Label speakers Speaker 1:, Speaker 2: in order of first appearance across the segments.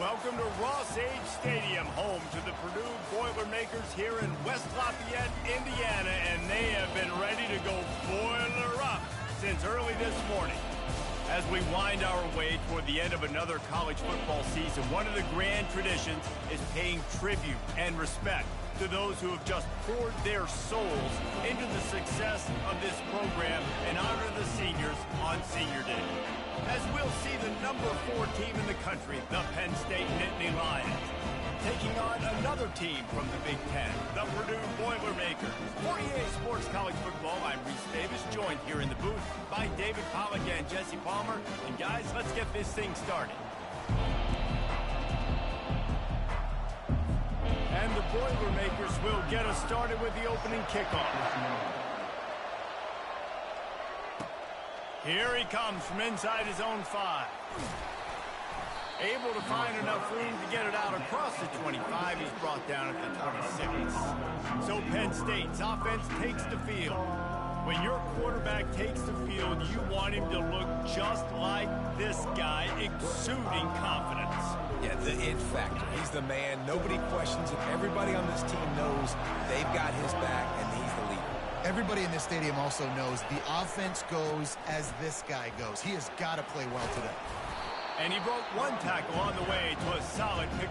Speaker 1: Welcome to Ross-Age Stadium, home to the Purdue Boilermakers here in West Lafayette, Indiana, and they have been ready to go boiler up since early this morning. As we wind our way toward the end of another college football season, one of the grand traditions is paying tribute and respect to those who have just poured their souls into the success of this program and honor the seniors on Senior Day. As we'll see the number 4 team in the country, the Penn State Nittany Lions, taking on another team from the Big Ten, the Purdue Boilermakers. For EA Sports College Football, I'm Reese Davis, joined here in the booth by David Pollack and Jesse Palmer. And guys, let's get this thing started. And the Boilermakers will get us started with the opening kickoff. Here he comes from inside his own 5. Able to find enough room to get it out across the 25. He's brought down at the 26. So Penn State's offense takes the field. When your quarterback takes the field, you want him to look just like this guy, exuding confidence.
Speaker 2: Yeah, the it factor. He's the man. Nobody questions it. Everybody on this team knows they've got his back, and he's the leader.
Speaker 3: Everybody in this stadium also knows the offense goes as this guy goes. He has got to play well today.
Speaker 1: And he broke one tackle on the way to a solid pick.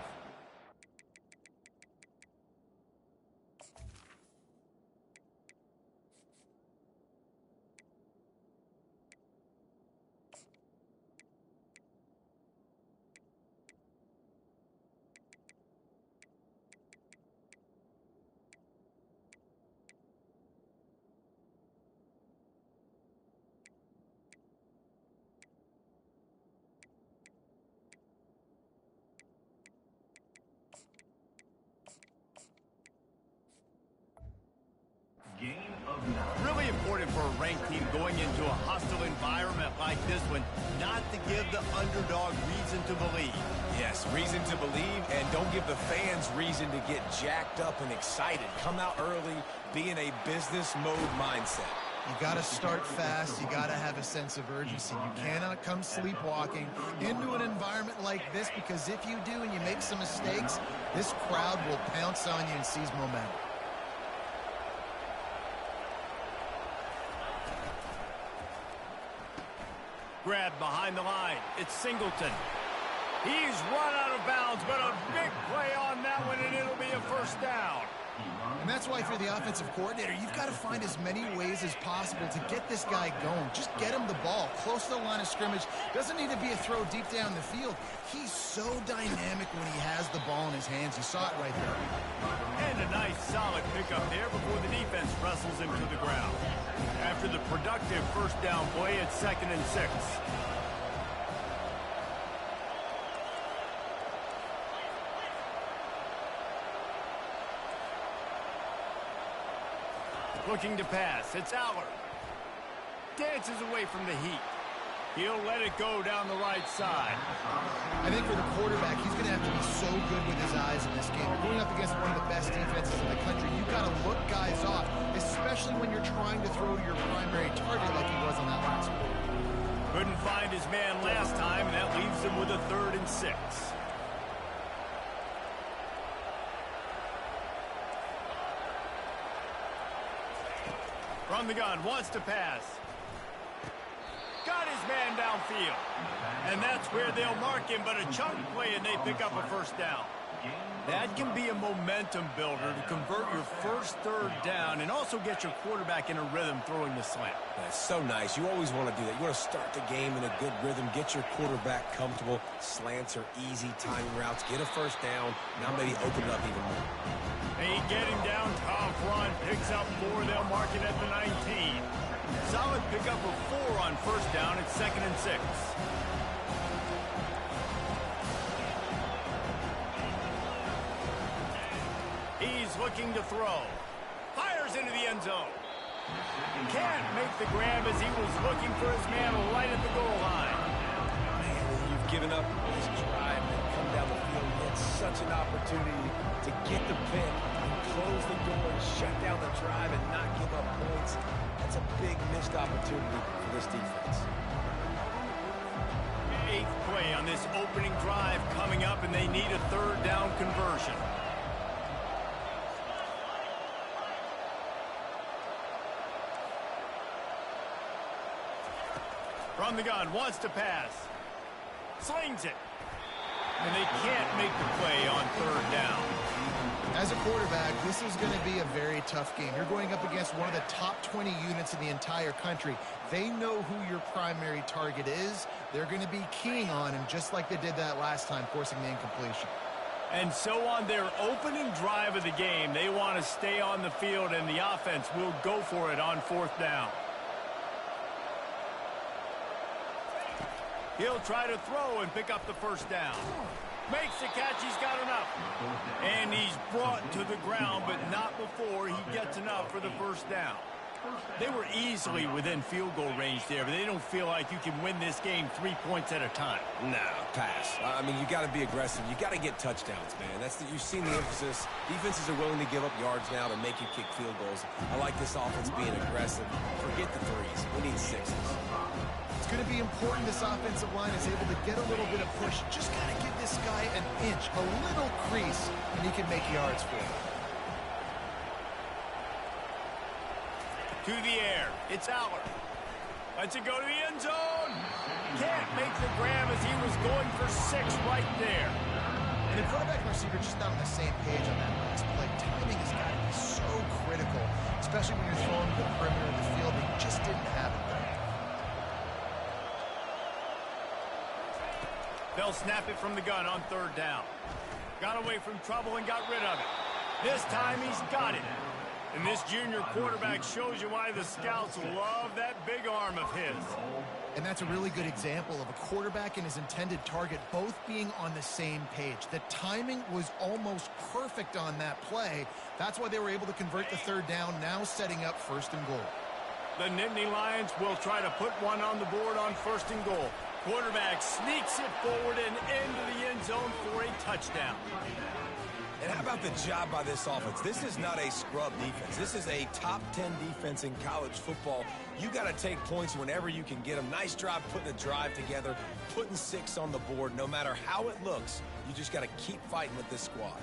Speaker 1: Really important for a ranked team going into a hostile environment like this one, not to give the underdog reason to believe.
Speaker 2: Yes, reason to believe, and don't give the fans reason to get jacked up and excited. Come out early, be in a business mode mindset.
Speaker 3: You got to start fast. You got to have a sense of urgency. You cannot come sleepwalking into an environment like this, because if you do and you make some mistakes, this crowd will pounce on you and seize momentum.
Speaker 1: Grab behind the line. It's Singleton. He's run out of bounds, but a big play on that one, and it'll be a first down.
Speaker 3: And that's why, if you're the offensive coordinator, you've got to find as many ways as possible to get this guy going. Just get him the ball close to the line of scrimmage. Doesn't need to be a throw deep down the field. He's so dynamic when he has the ball in his hands. You saw it right there.
Speaker 1: And a nice solid pickup there before the defense wrestles him to the ground. After the productive first down play, it's 2nd and 6. Looking to pass, it's Allard. Dances away from the heat. He'll let it go down the right side.
Speaker 3: I think for the quarterback, he's going to have to be so good with his eyes in this game. You're going up against one of the best defenses in the country. You've got to look guys off, especially when you're trying to throw to your primary target like he was on that last one.
Speaker 1: Couldn't find his man last time, and that leaves him with a 3rd and 6. From the gun, wants to pass. Got his man downfield. And that's where they'll mark him, but a chunk play and they pick up a first down. That can be a momentum builder to convert your first 3rd down and also get your quarterback in a rhythm throwing the slant.
Speaker 2: That's so nice. You always want to do that. You want to start the game in a good rhythm, get your quarterback comfortable. Slants are easy timing routes. Get a first down. Now maybe open it up even more.
Speaker 1: Hey, getting down, tough run, picks up 4. They'll mark it at the 19. Solid pickup of 4 on first down. It's 2nd and 6. He's looking to throw. Fires into the end zone. Can't make the grab as he was looking for his man right at the goal line.
Speaker 2: Man, you've given up this drive and come down the field. You had such an opportunity to get the pick and close the door and shut down the drive and not give up points. That's a big missed opportunity for this defense.
Speaker 1: 8th play on this opening drive coming up. up, and they need a third down conversion. From the gun, wants to pass. Slings it. And they can't make the play on third down.
Speaker 3: As a quarterback, this is going to be a very tough game. You're going up against one of the top 20 units in the entire country. They know who your primary target is. They're going to be keying on him, just like they did that last time, forcing the incompletion.
Speaker 1: And so on their opening drive of the game, they want to stay on the field, and the offense will go for it on fourth down. He'll try to throw and pick up the first down. Makes the catch, he's got enough. And he's brought to the ground, but not before he gets enough for the first down. They were easily within field goal range there, but they don't feel like you can win this game 3 points at a time.
Speaker 2: No, pass. I mean, you got to be aggressive. You got to get touchdowns, man. You've seen the emphasis. Defenses are willing to give up yards now to make you kick field goals. I like this offense being aggressive. Forget the threes. We need sixes.
Speaker 3: It's going to be important this offensive line is able to get a little bit of push. Just got to give this guy an inch, a little crease, and he can make yards for it.
Speaker 1: To the air. It's Aller. Lets it go to the end zone. Can't make the grab as he was going for 6 right there.
Speaker 3: And the quarterback and receiver just not on the same page on that last play. Timing has got to be so critical, especially when you're throwing to the perimeter of the field. They just didn't have it there.
Speaker 1: They'll snap it from the gun on third down. Got away from trouble and got rid of it. This time he's got it. And this junior quarterback shows you why the scouts love that big arm of his.
Speaker 3: And that's a really good example of a quarterback and his intended target both being on the same page. The timing was almost perfect on that play. That's why they were able to convert the third down, now setting up first and goal.
Speaker 1: The Nittany Lions will try to put one on the board on first and goal. Quarterback sneaks it forward and into the end zone for a touchdown.
Speaker 2: And how about the job by this offense? This is not a scrub defense. This is a top 10 defense in college football. You got to take points whenever you can get them. Nice job putting the drive together, putting 6 on the board. No matter how it looks, you just got to keep fighting with this squad.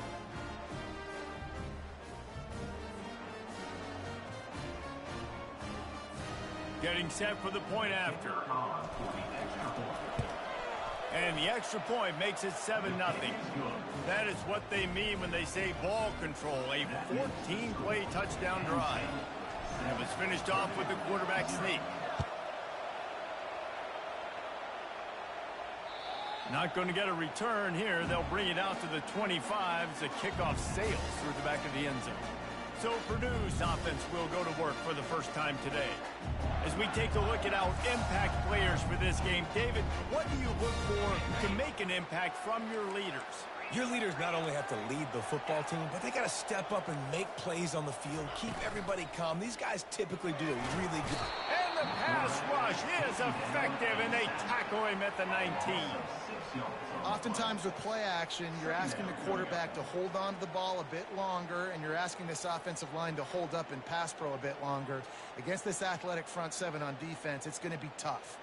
Speaker 1: Getting set for the point after. And the extra point makes it 7-0. That is what they mean when they say ball control, a 14-play touchdown drive. And it was finished off with the quarterback sneak. Not going to get a return here. They'll bring it out to the 25 as the kickoff sails through the back of the end zone. So Purdue's offense will go to work for the first time today. As we take a look at our impact players for this game, David, what do you look for to make an impact from your leaders?
Speaker 2: Your leaders not only have to lead the football team, but they got to step up and make plays on the field, keep everybody calm. These guys typically do a really good...
Speaker 1: And the pass rush is effective, and they tackle him at the 19.
Speaker 3: Oftentimes with play action, you're asking the quarterback to hold on to the ball a bit longer, and you're asking this offensive line to hold up in pass pro a bit longer. Against this athletic front seven on defense, it's going to be tough.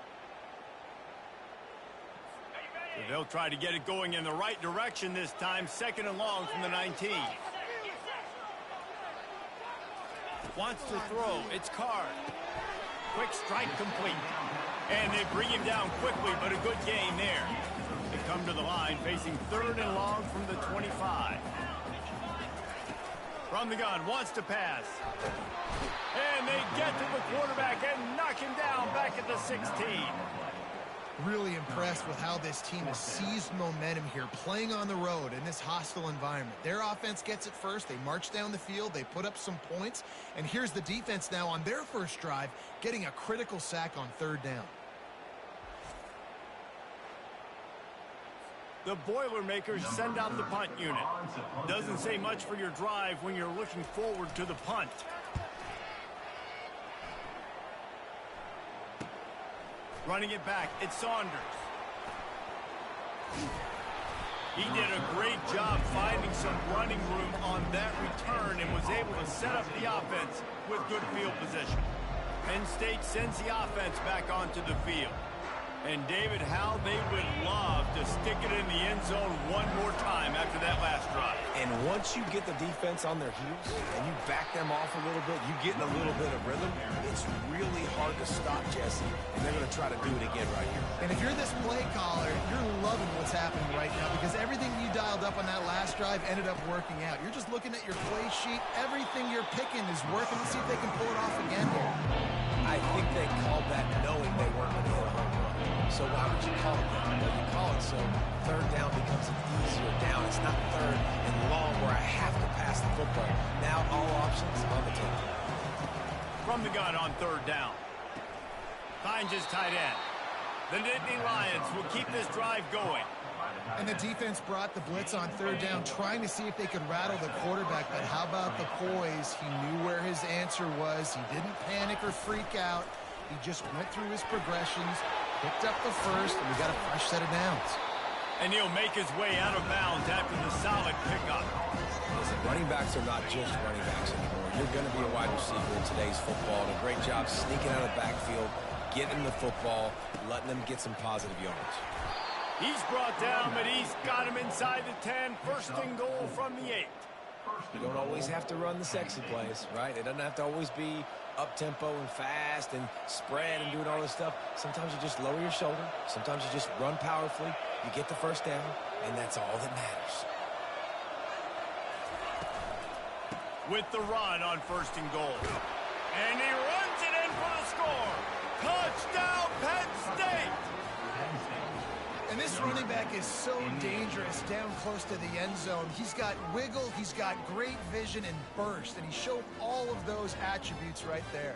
Speaker 1: They'll try to get it going in the right direction this time. Second and long from the 19. Wants to throw. It's Card. Quick strike complete. And they bring him down quickly, but a good gain there. They come to the line facing third and long from the 25. From the gun, wants to pass. And they get to the quarterback and knock him down back at the 16.
Speaker 3: Really impressed with how this team has seized momentum here, playing on the road in this hostile environment. Their offense gets it first. They march down the field. They put up some points. And here's the defense now on their first drive, getting a critical sack on third down.
Speaker 1: The Boilermakers send out the punt unit. Doesn't say much for your drive when you're looking forward to the punt. Running it back, it's Saunders. He did a great job finding some running room on that return and was able to set up the offense with good field position. Penn State sends the offense back onto the field. And David, how they would love to stick it in the end zone one more
Speaker 2: And once you get the defense on their heels and you back them off a little bit, you get in a little bit of rhythm, it's really hard to stop Jesse, and they're going to try to do it again right here.
Speaker 3: And if you're this play caller, you're loving what's happening right now because everything you dialed up on that last drive ended up working out. You're just looking at your play sheet. Everything you're picking is working. Let's see if they can pull it off again here.
Speaker 2: I think they called that knowing they weren't going to hit a home run. So why would you call it that? Well, you call it so third down becomes an easier down. It's not third and long where I have to pass the football. Now all options on the table.
Speaker 1: From the gun on third down. Finds his tight end. The Nittany Lions will keep this drive going.
Speaker 3: And the defense brought the blitz on third down, trying to see if they could rattle the quarterback. But how about the poise? He knew where his answer was. He didn't panic or freak out. He just went through his progressions, picked up the first, and we got a fresh set of downs.
Speaker 1: And he'll make his way out of bounds after the solid pickup.
Speaker 2: Listen, running backs are not just running backs anymore. You're going to be a wide receiver in today's football. And a great job sneaking out of the backfield, getting the football, letting them get some positive yards.
Speaker 1: He's brought down, but he's got him inside the 10. First and goal from the 8.
Speaker 2: You don't always have to run the sexy plays, right? It doesn't have to always be up-tempo and fast and spread and doing all this stuff. Sometimes you just lower your shoulder. Sometimes you just run powerfully. You get the first down, and that's all that matters.
Speaker 1: With the run on first and goal. And he runs it in for the score. Touchdown, Penn State!
Speaker 3: And this running back is so dangerous down close to the end zone. He's got wiggle, he's got great vision and burst, and he showed all of those attributes right there.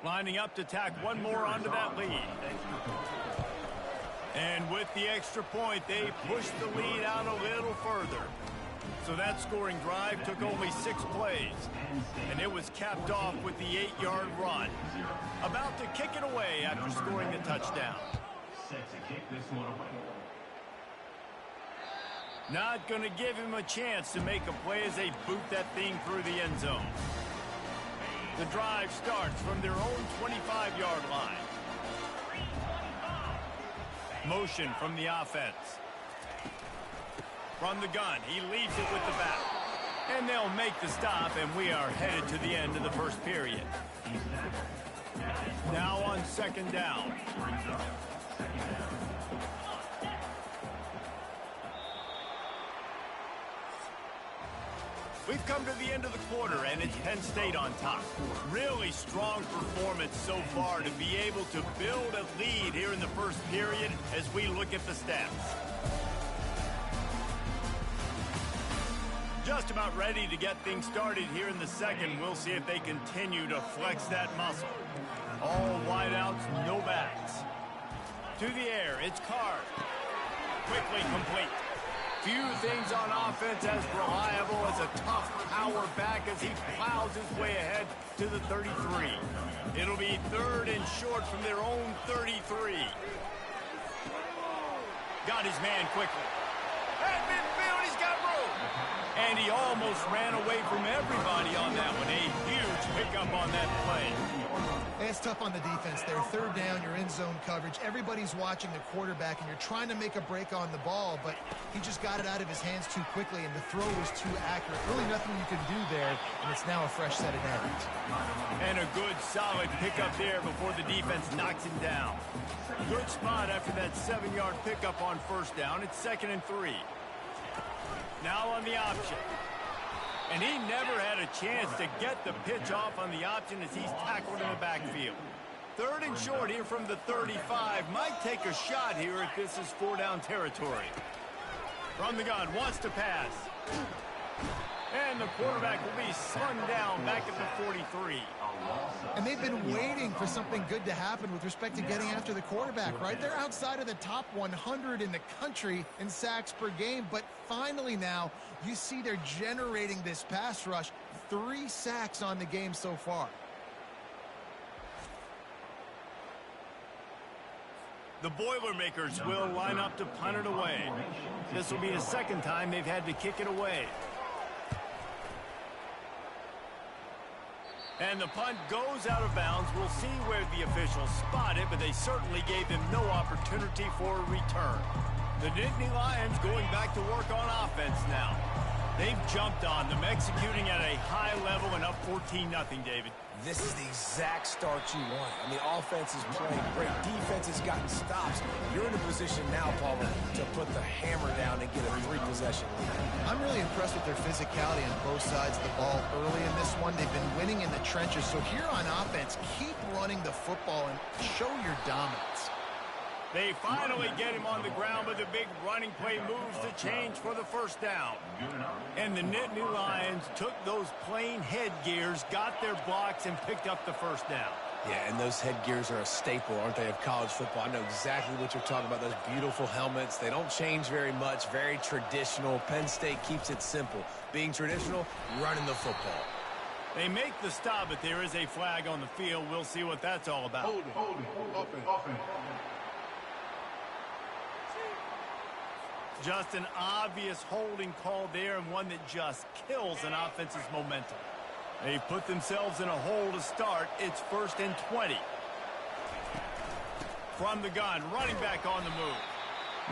Speaker 1: Lining up to tack one more onto that lead. And with the extra point, they pushed the lead out a little further. So that scoring drive took only 6 plays. And it was capped off with the 8-yard run. About to kick it away after scoring the touchdown. Not going to give him a chance to make a play as they boot that thing through the end zone. The drive starts from their own 25-yard line. Motion from the offense. From the gun, he leaves it with the back. And they'll make the stop, and we are headed to the end of the first period. Now on second down. We've come to the end of the quarter, and it's Penn State on top. Really strong performance so far to be able to build a lead here in the first period as we look at the stats. Just about ready to get things started here in the second. We'll see if they continue to flex that muscle. All wideouts, no backs. To the air, it's Carr. Quickly complete. Few things on offense as reliable as a tough power back as he plows his way ahead to the 33. It'll be third and short from their own 33. Got his man quickly. At midfield, he's got room. And he almost ran away from everybody on that one. A huge pickup on that play.
Speaker 3: It's tough on the defense there. Third down, you're in zone coverage. Everybody's watching the quarterback, and you're trying to make a break on the ball, but he just got it out of his hands too quickly, and the throw was too accurate. Really nothing you can do there, and it's now a fresh set of downs.
Speaker 1: And a good, solid pickup there before the defense knocks him down. Good spot after that 7-yard pickup on first down. It's 2nd and 3. Now on the option. And he never had a chance to get the pitch off on the option as he's tackled in the backfield. Third and short here from the 35. Might take a shot here if this is 4-down territory. From the gun, wants to pass. And the quarterback will be slung down back at the 43.
Speaker 3: And they've been waiting for something good to happen with respect to getting after the quarterback, right? They're outside of the top 100 in the country in sacks per game, but finally now you see they're generating this pass rush. 3 sacks on the game so far.
Speaker 1: The Boilermakers will line up to punt it away. This will be the second time they've had to kick it away. And the punt goes out of bounds. We'll see where the officials spot it, but they certainly gave him no opportunity for a return. The Nittany Lions going back to work on offense now. They've jumped on them, executing at a high level and up 14-0, David.
Speaker 2: This is the exact start you want. I mean, offense is playing great. Defense has gotten stops. You're in a position now, Palmer, to put the hammer down and get a 3-possession lead.
Speaker 3: I'm really impressed with their physicality on both sides of the ball early in this one. They've been winning in the trenches. So here on offense, keep running the football and show your dominance.
Speaker 1: They finally get him on the ground, but the big running play moves the change for the first down. And the Nittany Lions took those plain headgears, got their blocks, and picked up the first down.
Speaker 2: Yeah, and those headgears are a staple, aren't they, of college football? I know exactly what you're talking about, those beautiful helmets. They don't change very much, very traditional. Penn State keeps it simple. Being traditional, running the football.
Speaker 1: They make the stop, but there is a flag on the field. We'll see what that's all about.
Speaker 4: Hold it. Offense.
Speaker 1: Just an obvious holding call there, and one that just kills an offense's momentum. They've put themselves in a hole to start. It's 1st and 20. From the gun, running back on the move.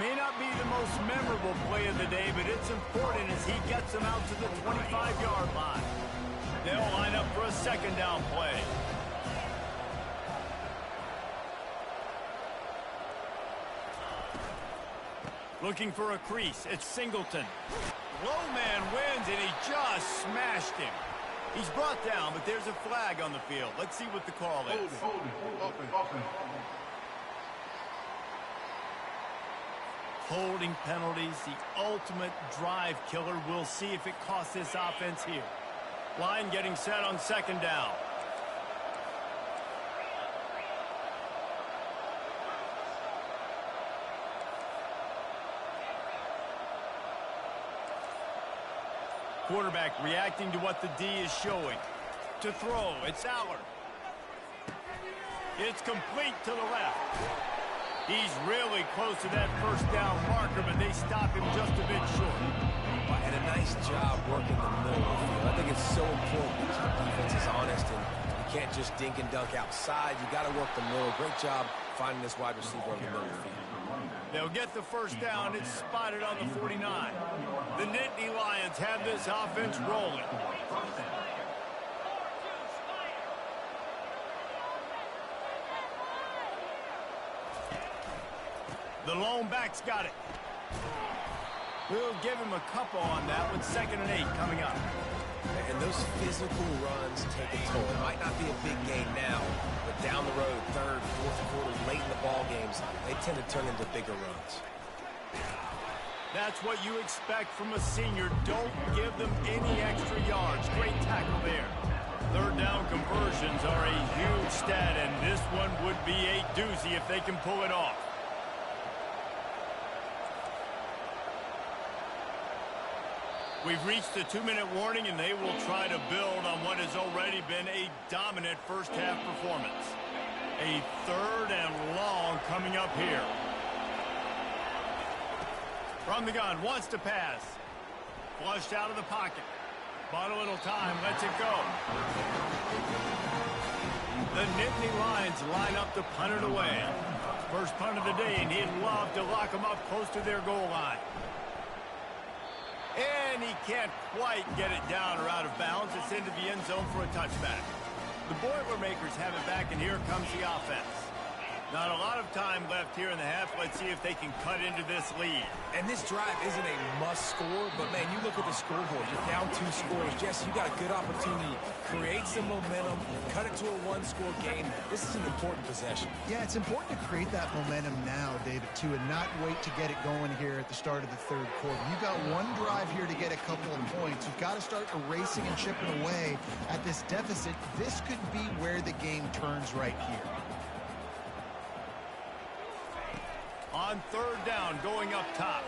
Speaker 1: May not be the most memorable play of the day, but it's important as he gets them out to the 25-yard line. They'll line up for a second down play. Looking for a crease. It's Singleton. Low man wins, and he just smashed him. He's brought down, but there's a flag on the field. Let's see what the call is.
Speaker 4: Hold it. Offense.
Speaker 1: Holding penalties, the ultimate drive killer. We'll see if it costs this offense here. Line getting set on second down. Quarterback reacting to what the D is showing. To throw, it's Allard. It's complete to the left. He's really close to that first down marker, but they stop him just a bit short.
Speaker 2: And a nice job working the middle of the field. I think it's so important that the defense is honest, and you can't just dink and dunk outside. You got to work the middle. Great job finding this wide receiver over the middle of the field.
Speaker 1: They'll get the first down. It's spotted on the 49. The Nittany Lions have this offense rolling. The lone back's got it. We'll give him a couple on that with 2nd and 8 coming up.
Speaker 2: And those physical runs take a toll. It might not be a big game now, but down the road, 3rd, 4th quarter, late in the ball games, they tend to turn into bigger runs.
Speaker 1: That's what you expect from a senior. Don't give them any extra yards. Great tackle there. 3rd down conversions are a huge stat, and this one would be a doozy if they can pull it off. We've reached the 2-minute warning, and they will try to build on what has already been a dominant first-half performance. A 3rd and long coming up here. From the gun, wants to pass. Flushed out of the pocket. Bought a little time, lets it go. The Nittany Lions line up to punt it away. First punt of the day, and he'd love to lock them up close to their goal line. And he can't quite get it down or out of bounds. It's into the end zone for a touchback. The Boilermakers have it back, and here comes the offense. Not a lot of time left here in the half. Let's see if they can cut into this lead.
Speaker 2: And this drive isn't a must score, but, man, you look at the scoreboard. You're down 2 scores. Jesse, you got a good opportunity. Create some momentum. Cut it to a 1-score game. This is an important possession.
Speaker 3: Yeah, it's important to create that momentum now, David, too, and not wait to get it going here at the start of the 3rd quarter. You've got one drive here to get a couple of points. You've got to start erasing and chipping away at this deficit. This could be where the game turns right here.
Speaker 1: On 3rd down, going up top.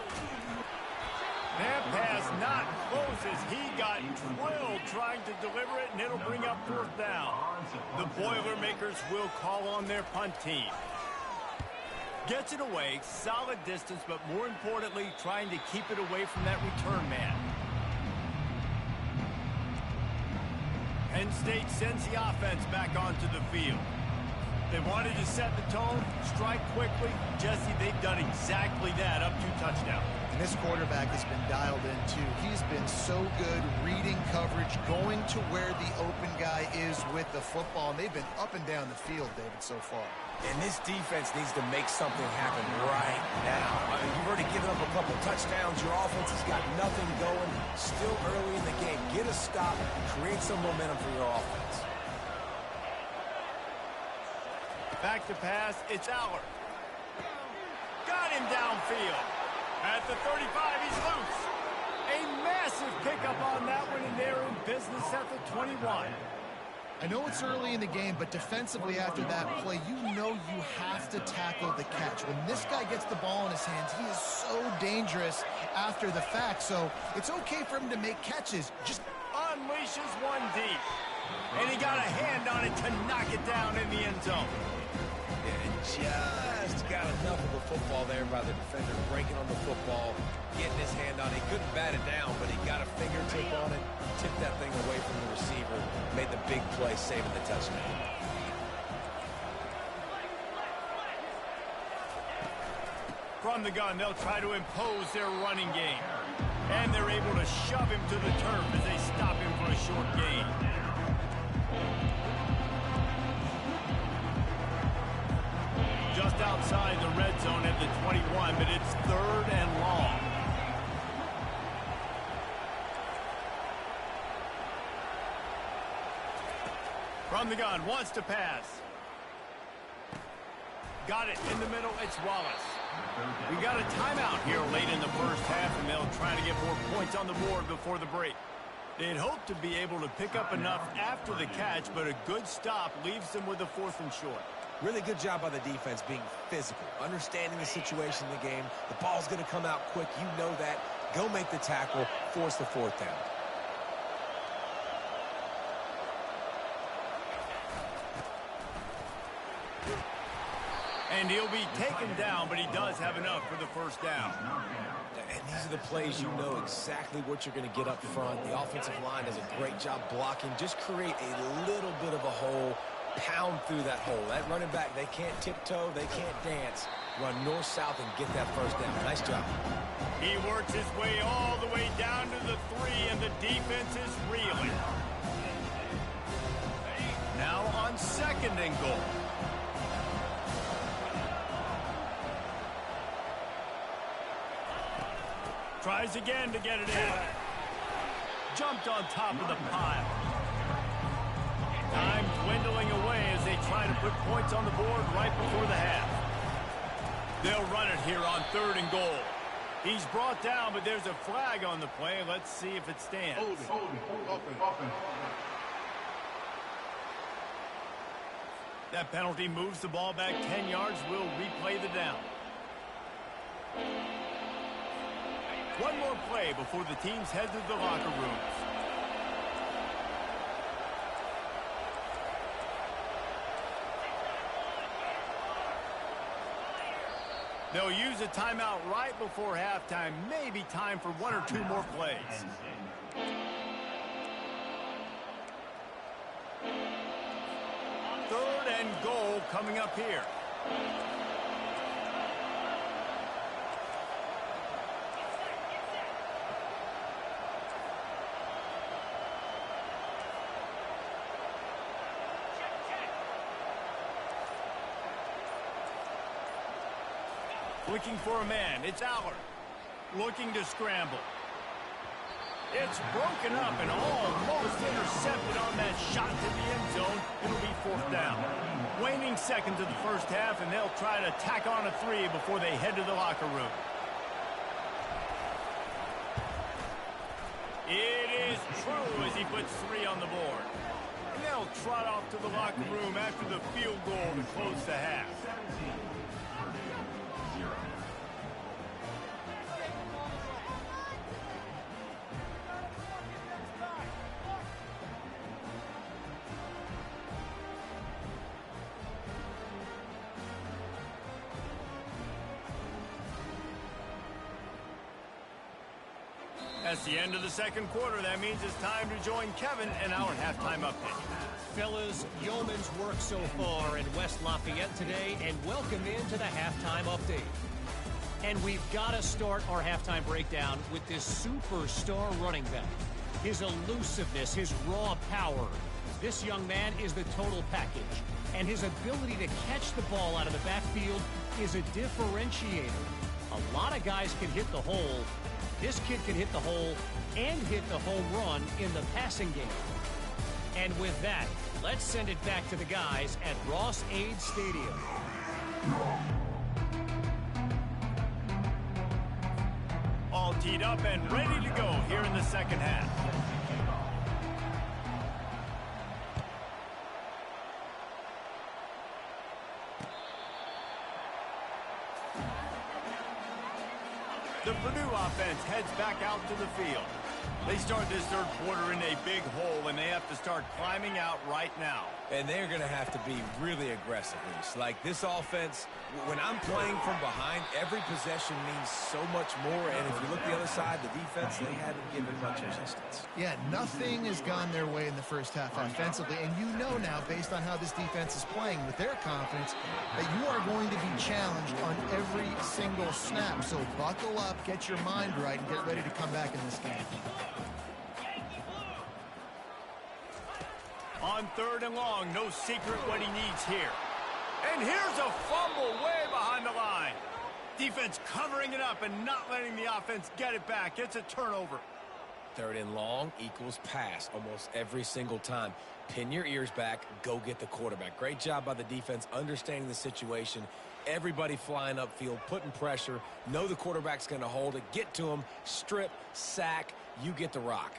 Speaker 1: That pass not close as he got drilled trying to deliver it, and it'll bring up 4th down. The Boilermakers will call on their punt team. Gets it away, solid distance, but more importantly, trying to keep it away from that return man. Penn State sends the offense back onto the field. They wanted to set the tone, strike quickly. Jesse, they've done exactly that up to touchdown.
Speaker 3: And this quarterback has been dialed in, too. He's been so good reading coverage, going to where the open guy is with the football. And they've been up and down the field, David, so far.
Speaker 2: And this defense needs to make something happen right now. I mean, you've already given up a couple touchdowns. Your offense has got nothing going. Still early in the game. Get a stop. Create some momentum for your offense.
Speaker 1: Back to pass. It's Aller. Got him downfield. At the 35, he's loose. A massive pickup on that one, and they're in business at the 21.
Speaker 3: I know it's early in the game, but defensively after that play, you know you have to tackle the catch. When this guy gets the ball in his hands, he is so dangerous after the fact. So it's okay for him to make catches. Just
Speaker 1: unleashes one deep. And he got a hand on it to knock it down in the end zone.
Speaker 2: And just got enough of the football there by the defender, breaking on the football, getting his hand on it. He couldn't bat it down, but he got a fingertip on it, tipped that thing away from the receiver, made the big play, saving the touchdown.
Speaker 1: From the gun, they'll try to impose their running game. And they're able to shove him to the turf as they stop him for a short gain. Just outside the red zone at the 21, but it's 3rd and long. From the gun, wants to pass. Got it in the middle, it's Wallace. We got a timeout here late in the first half, and they'll try to get more points on the board before the break. They'd hope to be able to pick up enough after the catch, but a good stop leaves them with a 4th and short.
Speaker 2: Really good job by the defense being physical, understanding the situation in the game. The ball's going to come out quick. You know that. Go make the tackle, force the 4th down.
Speaker 1: And he'll be taken down, but he does have enough for the 1st down.
Speaker 2: And these are the plays you know exactly what you're going to get up front. The offensive line does a great job blocking. Just create a little bit of a hole. Pound through that hole. That running back, they can't tiptoe, they can't dance. Run north-south and get that 1st down. Nice job.
Speaker 1: He works his way all the way down to the 3, and the defense is reeling. Now on 2nd and goal. Tries again to get it in. Jumped on top of the pile. Time dwindling away as they try to put points on the board right before the half. They'll run it here on 3rd and goal. He's brought down, but there's a flag on the play. Let's see if it stands.
Speaker 4: Open.
Speaker 1: That penalty moves the ball back 10 yards. We'll replay the down. One more play before the teams head to the locker rooms. They'll use a timeout right before halftime. Maybe time for 1 or 2 more plays. Third and goal coming up here. Looking for a man. It's Aller. Looking to scramble. It's broken up and almost intercepted on that shot to the end zone. It'll be 4th down. Waning seconds of the first half, and they'll try to tack on a 3 before they head to the locker room. It is true as he puts 3 on the board. And they'll trot off to the locker room after the field goal to close the half. That's the end of the second quarter. That means it's time to join Kevin in our halftime update.
Speaker 5: Fellas, yeoman's work so far in West Lafayette today, and welcome into the halftime update. And we've got to start our halftime breakdown with this superstar running back. His elusiveness, his raw power. This young man is the total package. And his ability to catch the ball out of the backfield is a differentiator. A lot of guys can hit the hole. This kid can hit the hole and hit the home run in the passing game. And with that, let's send it back to the guys at Ross-Ade Stadium.
Speaker 1: All teed up and ready to go here in the second half. The Purdue offense heads back out to the field. They start this third quarter in a big hole, and they have to start climbing out right now.
Speaker 2: And they're going to have to be really aggressive, Reese. Like this offense, when I'm playing from behind, every possession means so much more. And if you look the other side, the defense, they haven't given much resistance.
Speaker 3: Yeah, nothing has gone their way in the first half offensively. And you know now, based on how this defense is playing with their confidence, that you are going to be challenged on every single snap. So buckle up, get your mind right, and get ready to come back in this game.
Speaker 1: On third and long, no secret what he needs here. And here's a fumble way behind the line. Defense covering it up and not letting the offense get it back. It's a turnover.
Speaker 2: Third and long equals pass almost every single time. Pin your ears back, go get the quarterback. Great job by the defense understanding the situation. Everybody flying upfield, putting pressure. Know the quarterback's going to hold it. Get to him, strip, sack. You get the rock.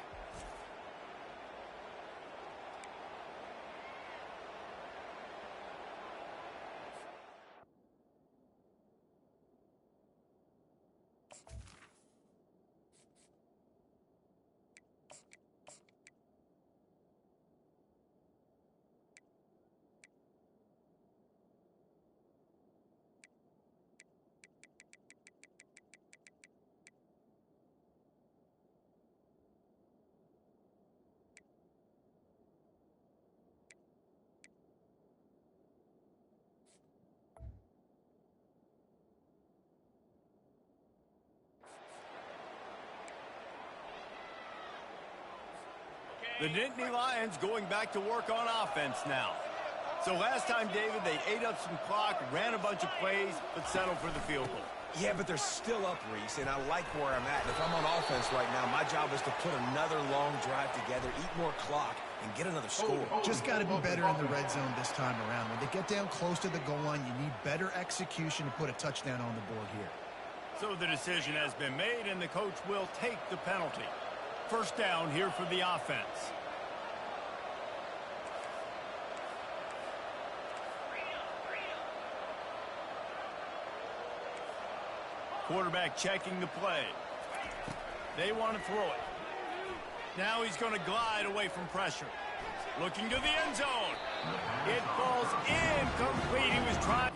Speaker 1: The Nittany Lions going back to work on offense now. So last time, David, they ate up some clock, ran a bunch of plays, but settled for the field goal.
Speaker 2: Yeah, but they're still up, Reese, and I like where I'm at. And if I'm on offense right now, my job is to put another long drive together, eat more clock, and get another score.
Speaker 3: Just got to be better in the red zone this time around. When they get down close to the goal line, you need better execution to put a touchdown on the board here.
Speaker 1: So the decision has been made, and the coach will take the penalty. First down here for the offense. Quarterback checking the play. They want to throw it. Now he's going to glide away from pressure. Looking to the end zone. It falls incomplete. He was trying.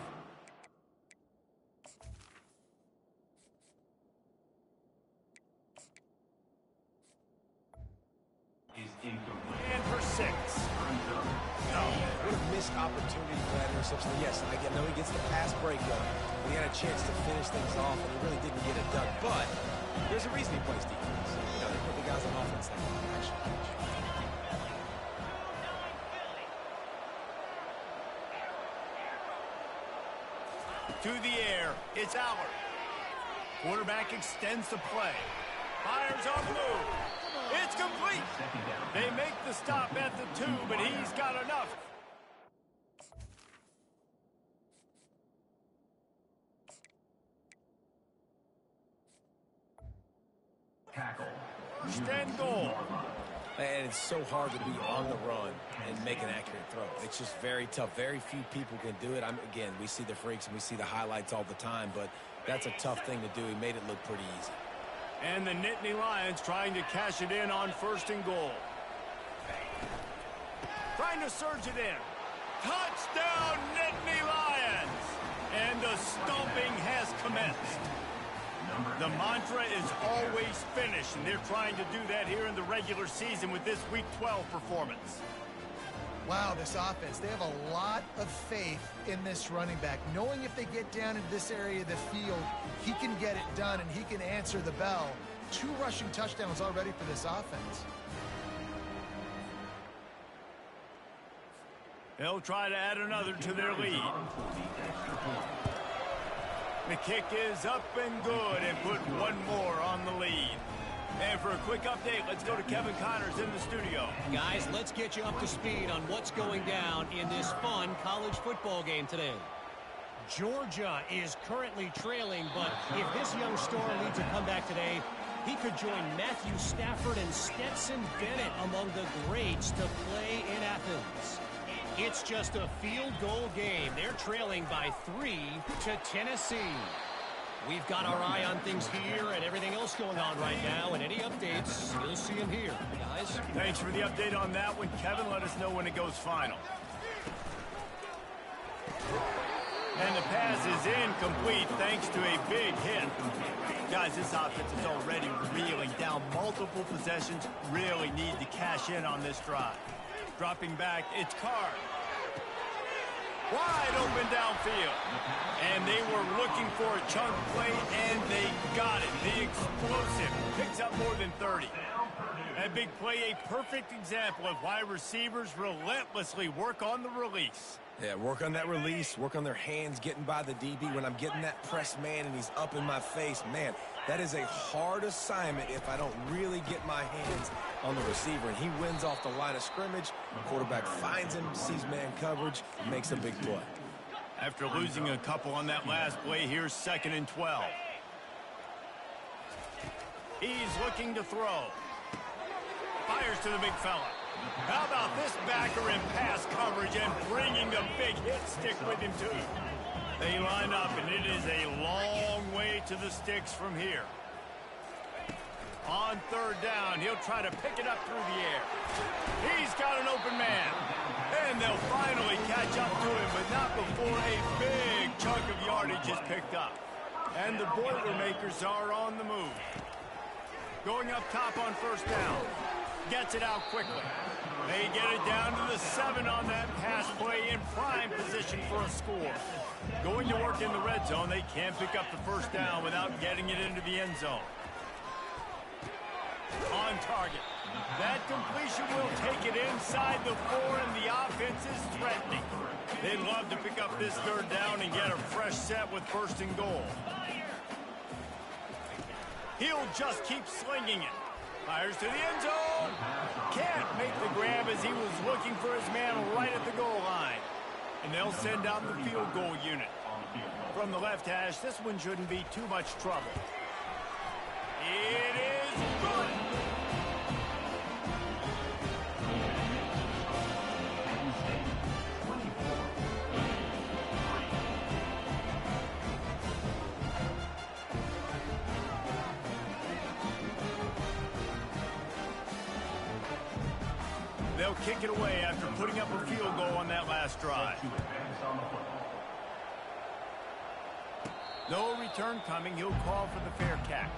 Speaker 1: And for 6.
Speaker 2: What a missed opportunity for that interception. Yes, I know he gets the pass breakup, but he had a chance to finish things off, and he really didn't get it done. But there's a reason he plays defense. You know, they put the guys on offense that can actually finish.
Speaker 1: To the air. It's Allard. Quarterback extends the play. Fires on the move. It's complete. They make the stop at the 2, but he's got enough.
Speaker 4: Tackle.
Speaker 1: Extend goal.
Speaker 2: And it's so hard to be on the run and make an accurate throw. It's just very tough. Very few people can do it. Again, we see the freaks and we see the highlights all the time, but that's a tough thing to do. He made it look pretty easy.
Speaker 1: And the Nittany Lions trying to cash it in on first and goal. Trying to surge it in. Touchdown, Nittany Lions! And the stomping has commenced. The mantra is always finish, and they're trying to do that here in the regular season with this Week 12 performance.
Speaker 3: Wow, this offense, they have a lot of faith in this running back, knowing if they get down into this area of the field, he can get it done and he can answer the bell. 2 rushing touchdowns already for this offense.
Speaker 1: They'll try to add another to their lead. The kick is up and good and put one more on the lead. And for a quick update, let's go to Kevin Connors in the studio.
Speaker 5: Guys, let's get you up to speed on what's going down in this fun college football game today. Georgia is currently trailing, but if this young star leads a comeback today, he could join Matthew Stafford and Stetson Bennett among the greats to play in Athens. It's just a field goal game. They're trailing by 3 to Tennessee. We've got our eye on things here and everything else going on right now, and any updates, you'll see them here, guys.
Speaker 1: Thanks for the update on that one, Kevin. Let us know when it goes final. And the pass is incomplete thanks to a big hit. Guys, this offense is already reeling down multiple possessions. Really need to cash in on this drive. Dropping back, it's Carr. Wide open downfield. And they were looking for a chunk play, and they got it. The explosive picks up more than 30. That big play, a perfect example of why receivers relentlessly work on the release.
Speaker 2: Yeah, work on that release, work on their hands getting by the DB. When I'm getting that press man and he's up in my face, man, that is a hard assignment if I don't really get my hands on the receiver. And he wins off the line of scrimmage. The quarterback finds him, sees man coverage, makes a big play.
Speaker 1: After losing a couple on that last play, here's 2nd and 12. He's looking to throw. Fires to the big fella. How about this backer in pass coverage and bringing the big hit stick with him, too? They line up, and it is a long way to the sticks from here. On 3rd down, he'll try to pick it up through the air. He's got an open man. And they'll finally catch up to him, but not before a big chunk of yardage is picked up. And the Boilermakers are on the move. Going up top on 1st down. Gets it out quickly. They get it down to the 7 on that pass play in prime position for a score. Going to work in the red zone, they can't pick up the 1st down without getting it into the end zone. On target. That completion will take it inside the 4, and the offense is threatening. They'd love to pick up this 3rd down and get a fresh set with 1st and goal. He'll just keep slinging it. Fires to the end zone. Can't make the grab as he was looking for his man right at the goal line. And they'll send out the field goal unit. From the left hash, this one shouldn't be too much trouble. It is good. They'll kick it away after putting up a field goal on that last drive. No return coming. He'll call for the fair catch.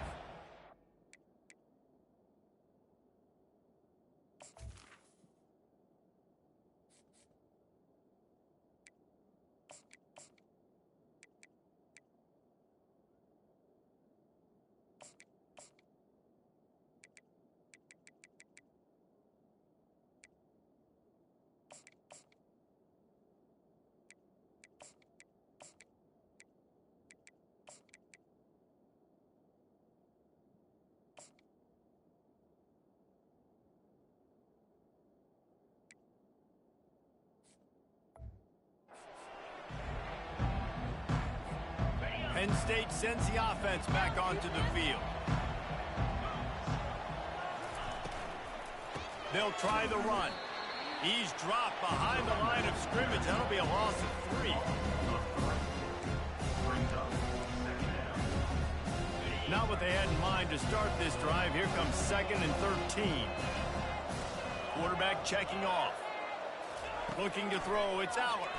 Speaker 1: Penn State sends the offense back onto the field. They'll try the run. He's dropped behind the line of scrimmage. That'll be a loss of 3. Not what they had in mind to start this drive. Here comes 2nd and 13. Quarterback checking off. Looking to throw. It's Aller.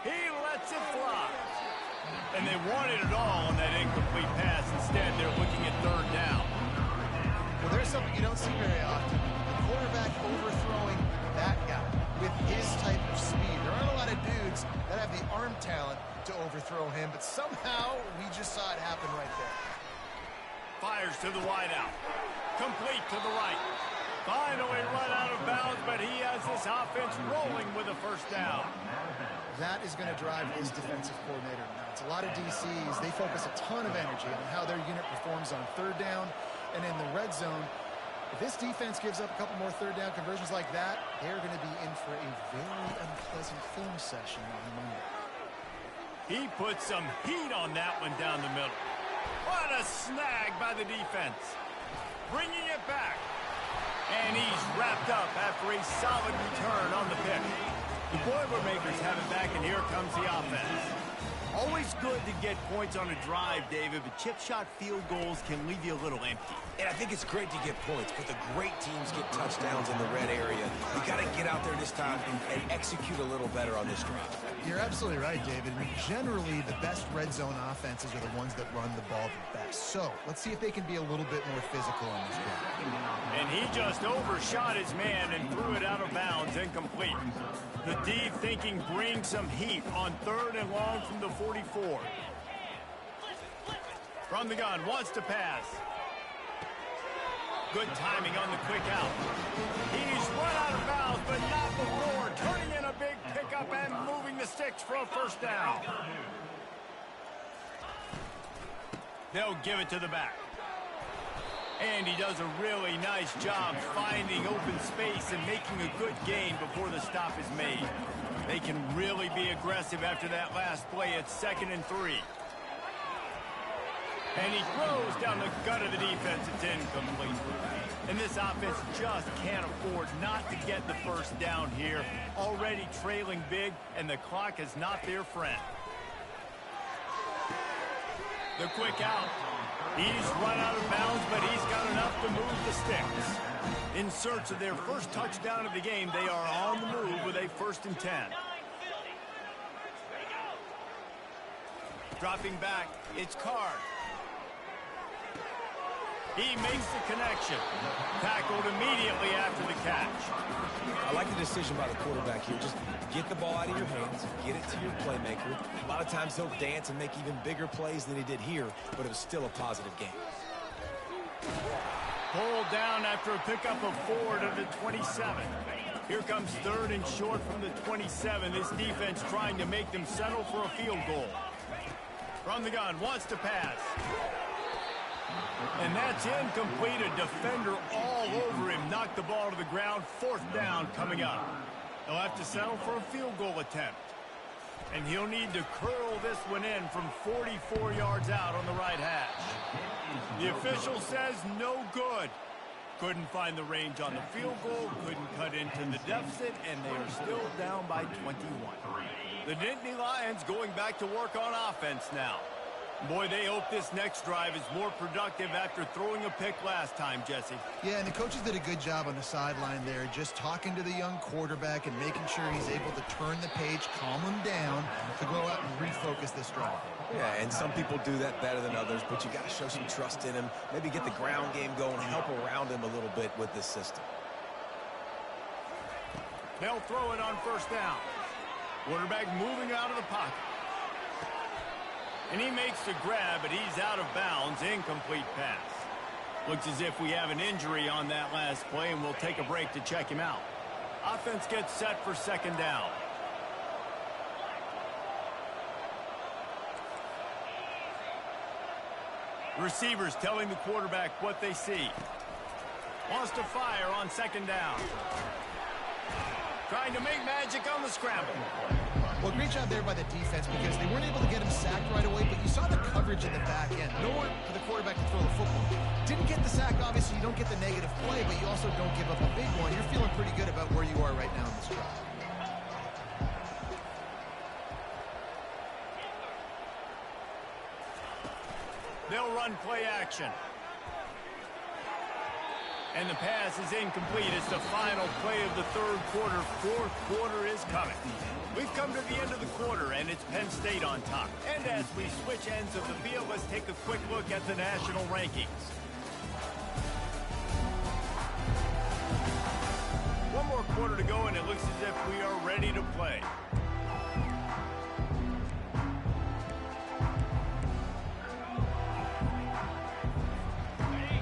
Speaker 1: He lets it fly. And they wanted it all on that incomplete pass. Instead, they're looking at third down.
Speaker 3: Well, there's something you don't see very often. The quarterback overthrowing that guy with his type of speed. There aren't a lot of dudes that have the arm talent to overthrow him, but somehow we just saw it happen right there.
Speaker 1: Fires to the wideout. Complete to the right. Finally run out of bounds, but he has this offense rolling with a first down.
Speaker 3: That is going to drive his defensive coordinator nuts. A lot of DCs, they focus a ton of energy on how their unit performs on third down and in the red zone. If this defense gives up a couple more third down conversions like that, they're going to be in for a very unpleasant film session on Monday.
Speaker 1: He put some heat on that one down the middle. What a snag by the defense. Bringing it back. And he's wrapped up after a solid return on the pick. The Boilermakers have it back, and here comes the offense. Always good to get points on a drive, David, but chip shot field goals can leave you a little empty.
Speaker 2: And I think it's great to get points, but the great teams get touchdowns in the red area. You got to get out there this time and execute a little better on this drive.
Speaker 3: You're absolutely right, David. Generally, the best red zone offenses are the ones that run the ball the best. So let's see if they can be a little bit more physical on this drive.
Speaker 1: And he just overshot his man and threw it out of bounds, incomplete. The D thinking brings some heat on third and long from the 44. From the gun, wants to pass. Good timing on the quick out. He's run out of bounds, but not before. Turning in a big pickup and moving the sticks for a first down. They'll give it to the back. And he does a really nice job finding open space and making a good gain before the stop is made. They can really be aggressive after that last play. It's 2nd and 3. And he throws down the gut of the defense. It's incomplete. And this offense just can't afford not to get the first down here. Already trailing big, and the clock is not their friend. The quick out. He's run out of bounds, but he's got enough to move the sticks. In search of their first touchdown of the game, they are on the move with a 1st and 10. Dropping back, it's Card. He makes the connection. Tackled immediately after the catch.
Speaker 2: I like the decision by the quarterback here. Just get the ball out of your hands, get it to your playmaker. A lot of times he'll dance and make even bigger plays than he did here, but it was still a positive game.
Speaker 1: Pulled down after a pickup of 4 to the 27. Here comes 3rd and short from the 27. This defense trying to make them settle for a field goal. From the gun, wants to pass. And that's incomplete. A defender all over him. Knocked the ball to the ground. 4th down coming up. He'll have to settle for a field goal attempt. And he'll need to curl this one in from 44 yards out on the right hash. The official says no good. Couldn't find the range on the field goal. Couldn't cut into the deficit. And they are still down by 21. The Nittany Lions going back to work on offense now. Boy, they hope this next drive is more productive after throwing a pick last time, Jesse.
Speaker 3: Yeah, and the coaches did a good job on the sideline there, just talking to the young quarterback and making sure he's able to turn the page, calm him down, to go out and refocus this drive.
Speaker 2: Yeah, and some people do that better than others, but you got to show some trust in him, maybe get the ground game going, help around him a little bit with this system.
Speaker 1: They'll throw it on 1st down. Quarterback moving out of the pocket. And he makes the grab, but he's out of bounds. Incomplete pass. Looks as if we have an injury on that last play, and we'll take a break to check him out. Offense gets set for 2nd down. Receivers telling the quarterback what they see. Wants to fire on 2nd down. Trying to make magic on the scramble.
Speaker 3: Well, great job there by the defense because they weren't able to get him sacked right away, but you saw the coverage in the back end. Nowhere for the quarterback to throw the football. Didn't get the sack, obviously. You don't get the negative play, but you also don't give up a big one. You're feeling pretty good about where you are right now in this drive.
Speaker 1: They'll run play action. And the pass is incomplete. It's the final play of the third quarter. Fourth quarter is coming. We've come to the end of the quarter, and it's Penn State on top. And as we switch ends of the field, let's take a quick look at the national rankings. One more quarter to go, and it looks as if we are ready to play.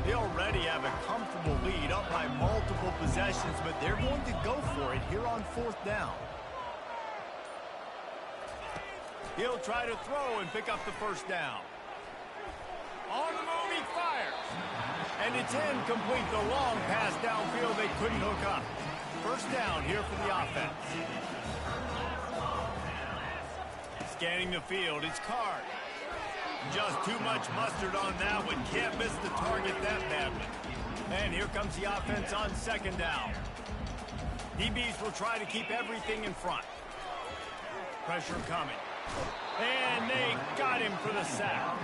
Speaker 1: They already have a comfortable lead, up by multiple possessions, but they're going to go for it here on fourth down. He'll try to throw and pick up the first down. On the move, he fires. And it's incomplete. The long pass downfield, they couldn't hook up. First down here for the offense. Scanning the field, it's Card. Just too much mustard on that one. Can't miss the target that badly. And here comes the offense on second down. DBs will try to keep everything in front. Pressure coming. And they got him for the sack.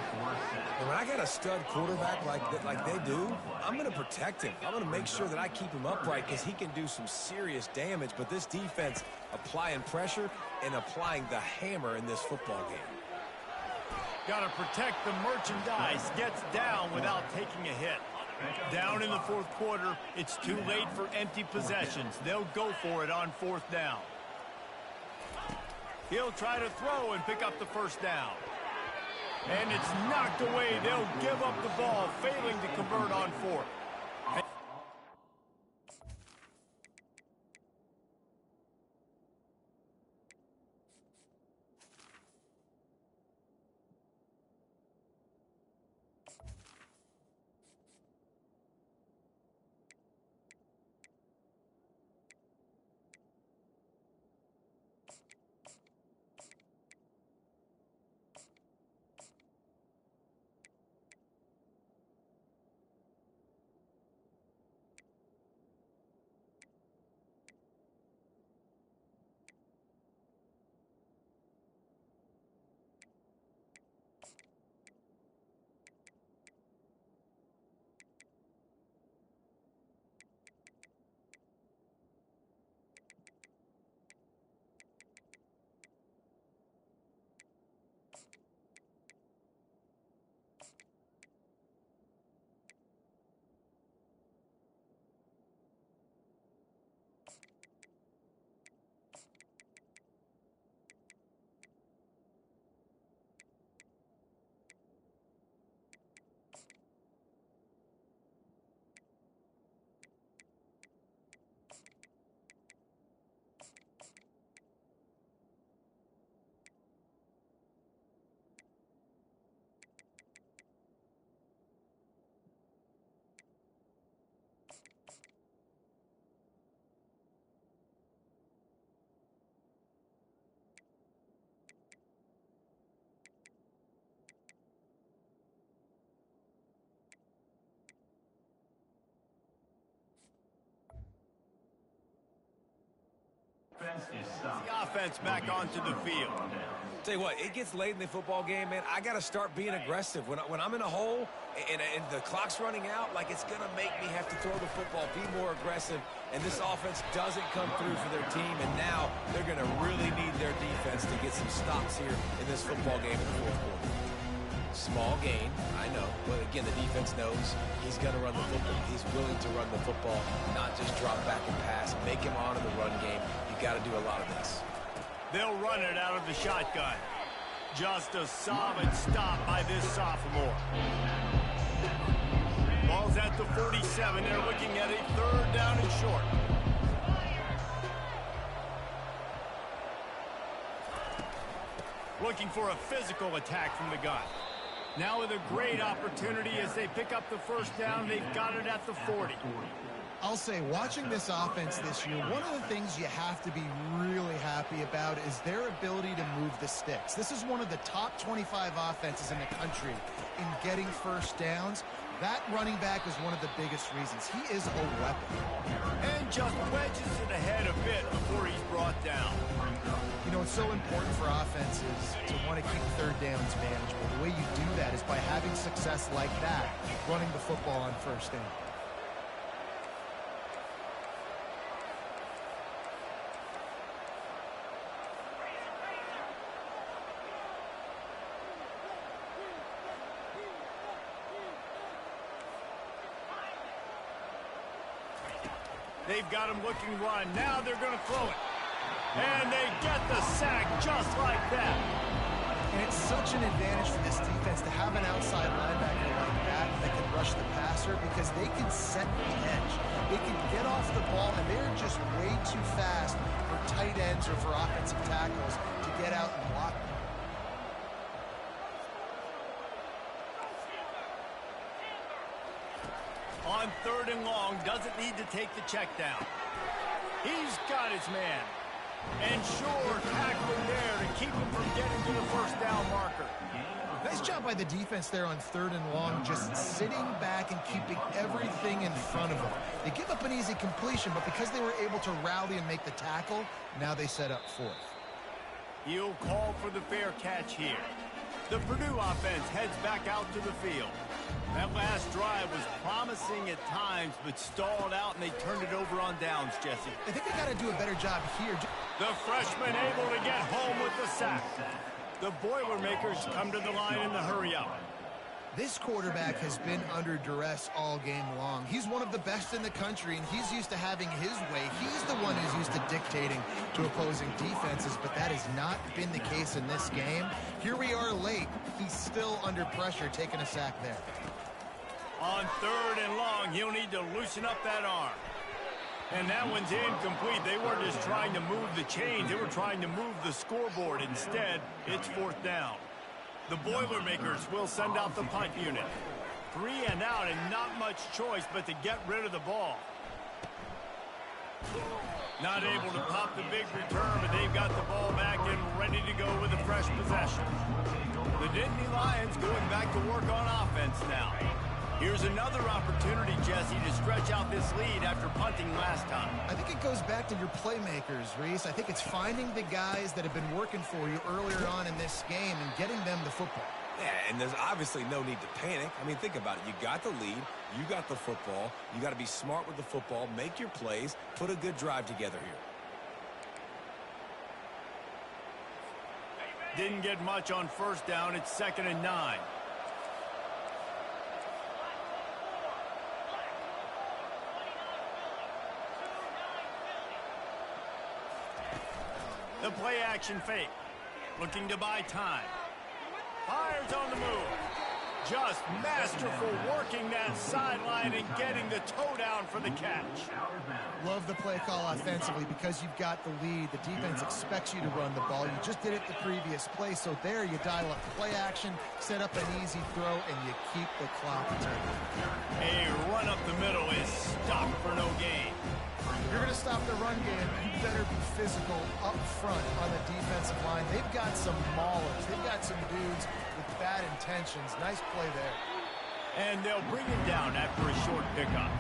Speaker 2: And when I got a stud quarterback like they do, I'm going to protect him. I'm going to make sure that I keep him upright because he can do some serious damage. But this defense applying pressure and applying the hammer in this football game.
Speaker 1: Got to protect the merchandise. Gets down without taking a hit. Down in the fourth quarter, it's too late for empty possessions. They'll go for it on fourth down. He'll try to throw and pick up the first down. And it's knocked away. They'll give up the ball, failing to convert on fourth. The offense back onto the field.
Speaker 2: Tell you what, it gets late in the football game, man. I got to start being aggressive. When I'm in a hole and the clock's running out, like it's going to make me have to throw the football, be more aggressive. And this offense doesn't come through for their team. And now they're going to really need their defense to get some stops here in this football game in the fourth quarter. Small gain, I know. But again, the defense knows he's going to run the football. He's willing to run the football, not just drop back and pass. Make him honor the run game. You got to do a lot of this.
Speaker 1: They'll run it out of the shotgun. Just a solid stop by this sophomore. Ball's at the 47. They're looking at a third down and short. Looking for a physical attack from the gun. Now with a great opportunity as they pick up the first down. They've got it at the 40.
Speaker 3: I'll say, watching this offense this year, one of the things you have to be really happy about is their ability to move the sticks. This is one of the top 25 offenses in the country in getting first downs. That running back is one of the biggest reasons. He is a weapon.
Speaker 1: And just wedges it ahead a bit before he's brought down.
Speaker 3: You know, it's so important for offenses to want to keep third downs manageable. The way you do that is by having success like that, running the football on first down.
Speaker 1: They've got him looking to run. Now they're going to throw it. And they get the sack just like that.
Speaker 3: And it's such an advantage for this defense to have an outside linebacker like that that can rush the passer because they can set the edge. They can get off the ball, and they're just way too fast for tight ends or for offensive tackles to get out and block them.
Speaker 1: On 3rd and long, doesn't need to take the check down. He's got his man. And sure, tackling there to keep him from getting to the first down marker.
Speaker 3: Nice job by the defense there on 3rd and long, just sitting back and keeping everything in front of them. They give up an easy completion, but because they were able to rally and make the tackle, now they set up 4th.
Speaker 1: He'll call for the fair catch here. The Purdue offense heads back out to the field. That last drive was promising at times, but stalled out, and they turned it over on downs, Jesse.
Speaker 3: I think they got to do a better job here.
Speaker 1: The freshman able to get home with the sack. The Boilermakers come to the line in the hurry-up.
Speaker 3: This quarterback has been under duress all game long. He's one of the best in the country, and he's used to having his way. He's the one who's used to dictating to opposing defenses, but that has not been the case in this game. Here we are late. He's still under pressure, taking a sack there.
Speaker 1: On 3rd and long, he'll need to loosen up that arm. And that one's incomplete. They weren't just trying to move the chains. They were trying to move the scoreboard. Instead, it's 4th down. The Boilermakers will send out the punt unit. 3 and out, and not much choice but to get rid of the ball. Not able to pop the big return, but they've got the ball back and ready to go with a fresh possession. The Nittany Lions going back to work on offense now. Here's another opportunity, Jesse, to stretch out this lead after punting last time.
Speaker 3: I think it goes back to your playmakers, Reese. I think it's finding the guys that have been working for you earlier on in this game and getting them the football.
Speaker 2: Yeah, and there's obviously no need to panic. I mean, think about it. You got the lead. You got the football. You got to be smart with the football, make your plays, put a good drive together here.
Speaker 1: Didn't get much on 1st down. It's 2nd and 9. The play action fake. Looking to buy time. Fires on the move. Just masterful working that sideline and getting the toe down for the catch.
Speaker 3: Love the play call offensively because you've got the lead. The defense expects you to run the ball. You just did it the previous play, so there you dial up play action, set up an easy throw, and you keep the clock ticking.
Speaker 1: A run up the middle is stopped for no gain.
Speaker 3: If you're going to stop the run game, you better be physical up front on the defensive line. They've got some maulers. They've got some dudes with bad intentions. Nice play there.
Speaker 1: And they'll bring it down after a short pickup.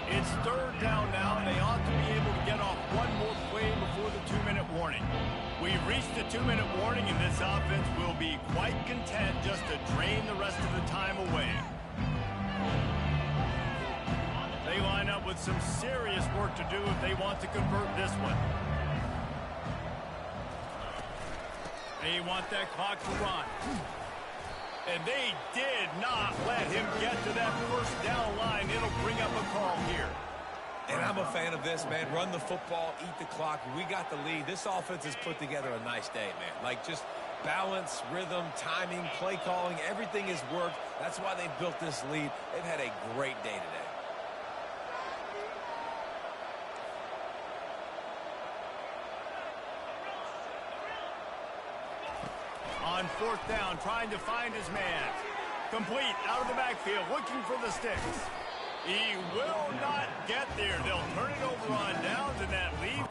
Speaker 1: It's 3rd down now, and they ought to be able to get off one more play before the 2-minute warning. We've reached the 2-minute warning, and this offense will be quite content just to drain the rest of the time away. They line up with some serious work to do if they want to convert this one. They want that clock to run. And they did not let him get to that 1st down line. It'll bring up a call here.
Speaker 2: And I'm a fan of this, man. Run the football, eat the clock. We got the lead. This offense has put together a nice day, man. Like, just balance, rhythm, timing, play calling, everything has worked. That's why they've built this lead. They've had a great day today.
Speaker 1: On 4th down, trying to find his man. Complete, out of the backfield, looking for the sticks. He will not get there. They'll turn it over on downs, and that leaves.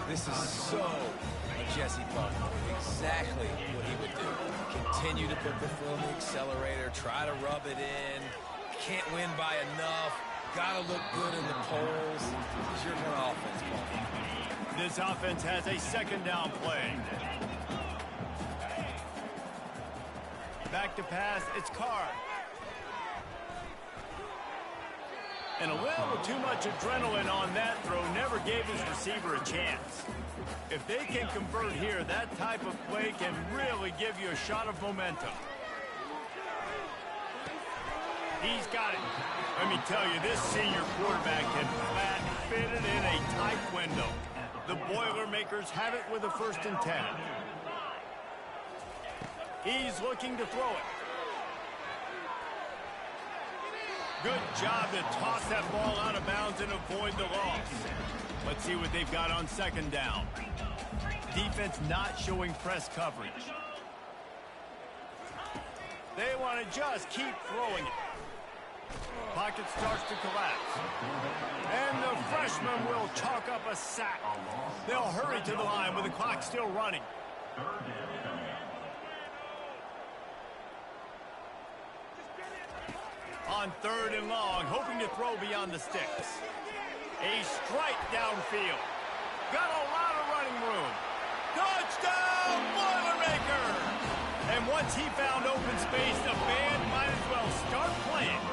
Speaker 2: This is so a Jesse Butler. Exactly what he would do. Continue to put the foot on the accelerator, try to rub it in. Can't win by enough. Got to look good in the polls. This is your kind of offense, Paul.
Speaker 1: This offense has a second down play. Back to pass, it's Carr. And a little too much adrenaline on that throw never gave his receiver a chance. If they can convert here, that type of play can really give you a shot of momentum. He's got it. Let me tell you, this senior quarterback can flat fit it in a tight window. The Boilermakers have it with a 1st and 10. He's looking to throw it. Good job to toss that ball out of bounds and avoid the loss. Let's see what they've got on 2nd down. Defense not showing press coverage. They want to just keep throwing it. Pocket starts to collapse. And the freshman will chalk up a sack. They'll hurry to the line with the clock still running. On 3rd and long, hoping to throw beyond the sticks. A strike downfield. Got a lot of running room. Touchdown, Boilermaker! And once he found open space, the band might as well start playing.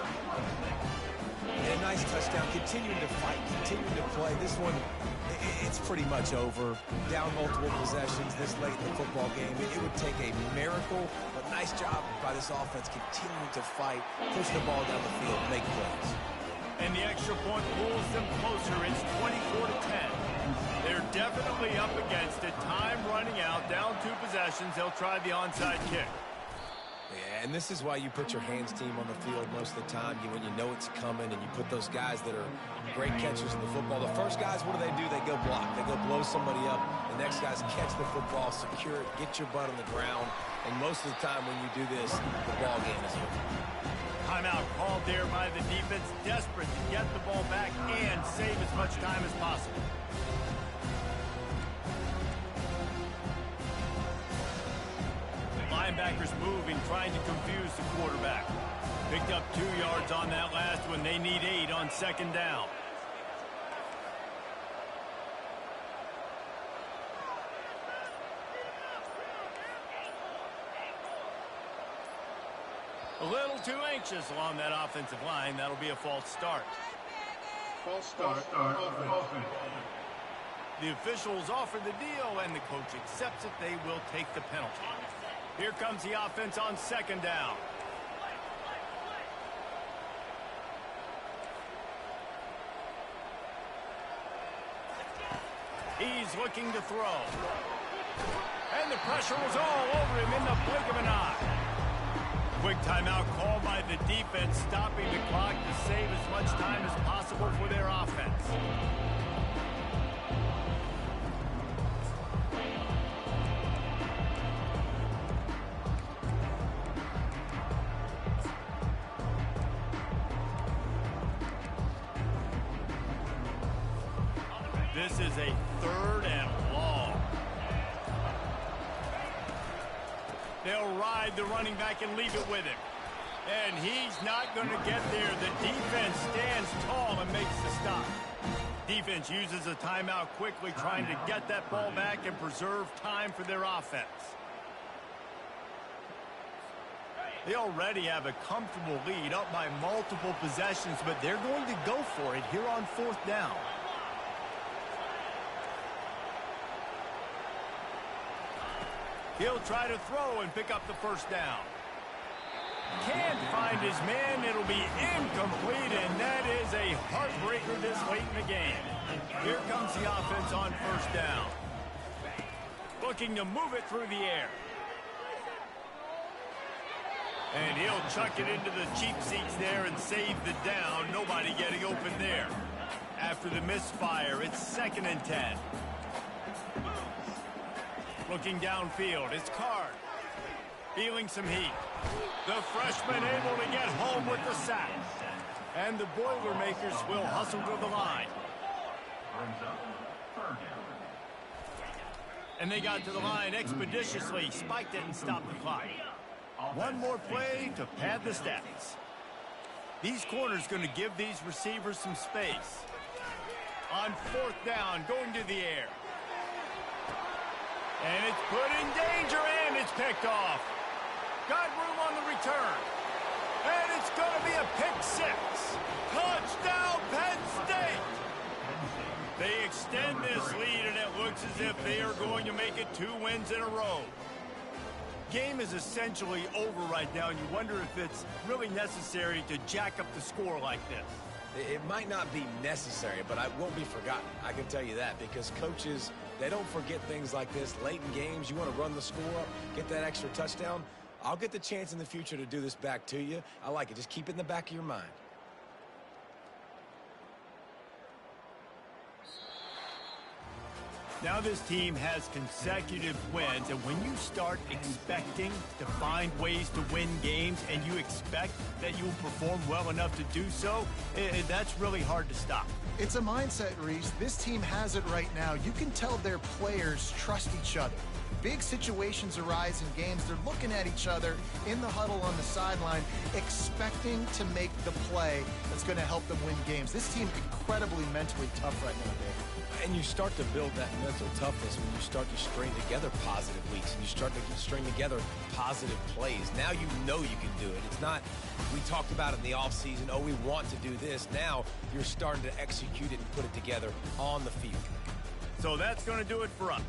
Speaker 2: And a nice touchdown, continuing to fight, continuing to play. This one, it's pretty much over. Down multiple possessions this late in the football game. It would take a miracle, but nice job by this offense continuing to fight, push the ball down the field, make plays.
Speaker 1: And the extra point pulls them closer. It's 24-10. They're definitely up against it. Time running out, down 2 possessions. They'll try the onside kick.
Speaker 2: Yeah, and this is why you put your hands team on the field most of the time. When you know it's coming and you put those guys that are great catchers in the football. The first guys, what do? They go block. They go blow somebody up. The next guys catch the football, secure it, get your butt on the ground. And most of the time when you do this, the ball game is over.
Speaker 1: Timeout called there by the defense, desperate to get the ball back and save as much time as possible. Linebackers moving, trying to confuse the quarterback. Picked up 2 yards on that last one. They need 8 on 2nd down. A little too anxious along that offensive line. That'll be a false start.
Speaker 4: False start. Offense.
Speaker 1: The officials offer the deal, and the coach accepts it. They will take the penalty. Here comes the offense on 2nd down. He's looking to throw. And the pressure was all over him in the blink of an eye. Quick timeout called by the defense, stopping the clock to save as much time as possible for their offense. This is a 3rd and long. They'll ride the running back and leave it with him. And he's not going to get there. The defense stands tall and makes the stop. Defense uses a timeout quickly, trying to get that ball back and preserve time for their offense. They already have a comfortable lead, up by multiple possessions, but they're going to go for it here on 4th down. He'll try to throw and pick up the 1st down. Can't find his man. It'll be incomplete, and that is a heartbreaker this late in the game. Here comes the offense on 1st down. Looking to move it through the air. And he'll chuck it into the cheap seats there and save the down. Nobody getting open there. After the misfire, it's 2nd and 10. Looking downfield, it's Carr. Feeling some heat. The freshman able to get home with the sack. And the Boilermakers will hustle to the line. And they got to the line expeditiously, spiked it and stopped the clock. One more play to pad the stats. These corners going to give these receivers some space. On fourth down, going to the air. And it's put in danger, and it's picked off. Got room on the return. And it's going to be a pick six. Touchdown, Penn State! They extend this lead, and it looks as if they are going to make it 2 wins in a row. Game is essentially over right now, and you wonder if it's really necessary to jack up the score like this.
Speaker 2: It might not be necessary, but it won't be forgotten. I can tell you that, because coaches, they don't forget things like this. Late in games, you want to run the score up, get that extra touchdown. I'll get the chance in the future to do this back to you. I like it. Just keep it in the back of your mind.
Speaker 1: Now this team has consecutive wins, and when you start expecting to find ways to win games and you expect that you will perform well enough to do so, that's really hard to stop.
Speaker 3: It's a mindset, Reese. This team has it right now. You can tell their players trust each other. Big situations arise in games. They're looking at each other in the huddle on the sideline, expecting to make the play that's going to help them win games. This team incredibly mentally tough right now, Dave.
Speaker 2: And you start to build that mental toughness when you start to string together positive weeks and you start to string together positive plays. Now you know you can do it. It's not, we talked about it in the offseason, oh, we want to do this. Now you're starting to execute it and put it together on the field.
Speaker 1: So that's going to do it for us.